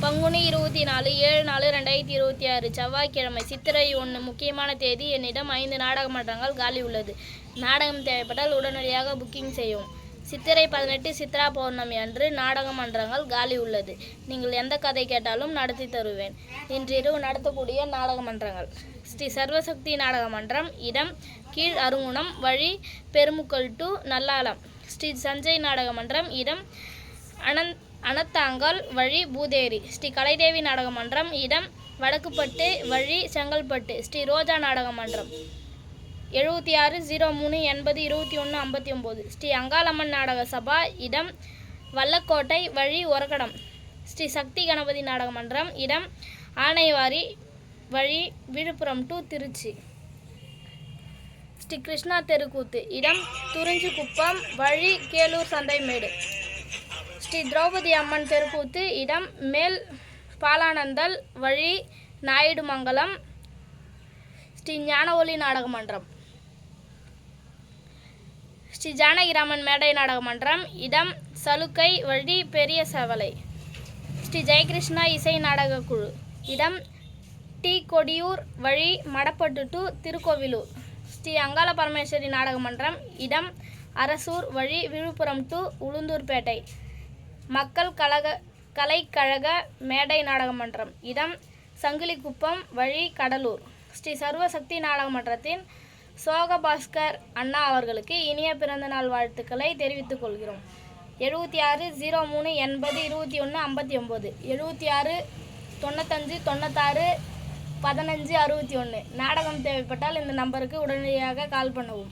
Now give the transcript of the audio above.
பங்குனி 24 7/4/2026 செவ்வாய்க்கிழமை சித்திரை 1 முக்கியமான தேதி. என்னிடம் 5 நாடக மன்றங்கள் காலி உள்ளது. நாடகம் தேவைப்பட்டால் உடனடியாக புக்கிங் செய்யவும். சித்திரை 18 சித்ரா பௌர்ணமி அன்று நாடக மன்றங்கள் காலி உள்ளது. நீங்கள் எந்த கதை கேட்டாலும் நடத்தி தருவேன். இன்றிரவு நடத்தக்கூடிய நாடக மன்றங்கள்: ஸ்ரீ சர்வசக்தி நாடக மன்றம், இடம் கீழ் அருங்குணம், வழி பெருமுக்கல் டு நல்லாலம். ஸ்ரீ சஞ்சய் நாடக மன்றம், இடம் அனத்தாங்கல், வழி பூதேரி. ஸ்ரீ கலைதேவி நாடக மன்றம், இடம் வடக்குப்பட்டு, வழி செங்கல்பட்டு. ஸ்ரீ ரோஜா நாடக மன்றம் 7603802159. ஸ்ரீ அங்காளம்மன் நாடக சபா, இடம் வல்லக்கோட்டை, வழி ஒரகடம். ஸ்ரீ சக்தி கணபதி நாடக மன்றம், இடம் ஆனைவாரி, வழி விழுப்புரம் டு திருச்சி. ஸ்ரீ கிருஷ்ணா தெருக்கூத்து, இடம் துறிஞ்சிக்குப்பம், வழி கேலூர் சந்தைமேடு. ஸ்ரீ திரௌபதி அம்மன் தெருக்கூத்து, இடம் மேல் பாலானந்தல், வழி நாயுடுமங்கலம். ஸ்ரீ ஞானஒளி நாடக மன்றம். ஸ்ரீ ஜானகிராமன் மேடை நாடக மன்றம், இடம் சலுக்கை, வழி பெரிய சவலை. ஸ்ரீ ஜெயகிருஷ்ணா இசை நாடக குழு, இடம் டி கொடியூர், வழி மடப்பட்டு டு திருக்கோவிலூர். ஸ்ரீ அங்காள பரமேஸ்வரி நாடக மன்றம், இடம் அரசூர், வழி விழுப்புரம் டு உளுந்தூர்பேட்டை. மக்கள் கலைக்கழக மேடை நாடக மன்றம், இடம் சங்கிலிக்குப்பம், வழி கடலூர். ஸ்ரீ சர்வசக்தி நாடக மன்றத்தின் சோகபாஸ்கர் அண்ணா அவர்களுக்கு இனிய பிறந்த நாள் வாழ்த்துக்களை தெரிவித்துக் கொள்கிறோம். 7603802159 7695961561. நாடகம் தேவைப்பட்டால் இந்த நம்பருக்கு உடனடியாக கால் பண்ணவும்.